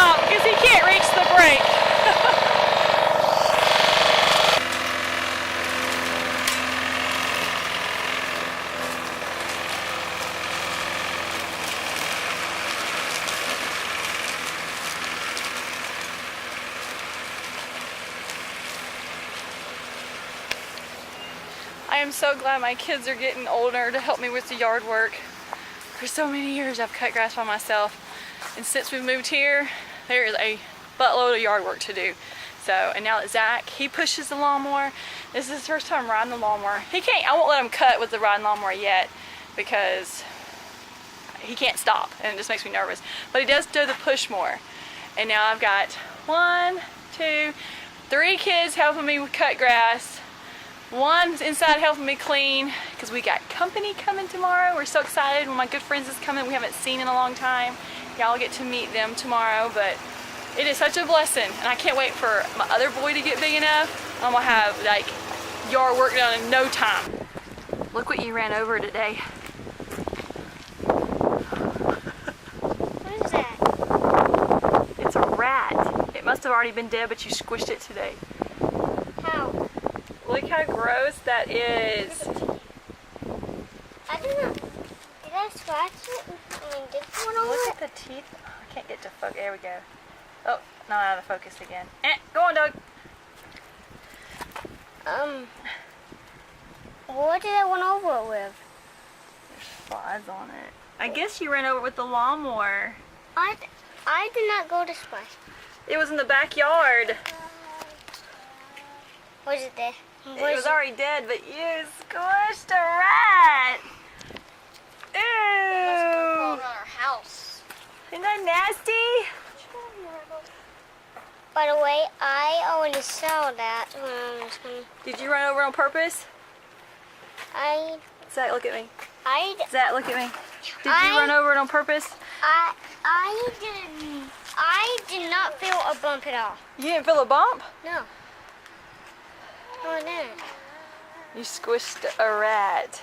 stop because he can't reach the brake. I am so glad my kids are getting older to help me with the yard work. For so many years I've cut grass by myself, and since we've moved here there is a buttload of yard work to do. So, and now that Zach, he pushes the lawnmower. This is his first time riding the lawnmower. I won't let him cut with the riding lawnmower yet because he can't stop and it just makes me nervous. But he does do the push more. And now I've got 1, 2, 3 kids helping me cut grass. One's inside helping me clean because we got company coming tomorrow. We're so excited. One of my good friends is coming we haven't seen in a long time. Y'all get to meet them tomorrow, but it is such a blessing and I can't wait for my other boy to get big enough. I'm gonna have like yard work done in no time. Look what you ran over today. What is that? It's a rat. It must have already been dead, but you squished it today. How? Look how gross that is. I didn't. Did I scratch it? I mean, did one over Look at the teeth. Oh, I can't get to focus. There we go. Oh, not out of focus again. Go on, Doug. What did I run over it with? There's flies on it. I guess you ran over with the lawnmower. I did not go this way. It was in the backyard. Was it there? It was already dead, but you squished a rat. Ew. Our house. Isn't that nasty? By the way, I already saw that when I was going. Did you run over on purpose? Zach, look at me. Zach, look at me. Did you run over it on purpose? I didn't. I did not feel a bump at all. You didn't feel a bump? No. No, I didn't. You squished a rat.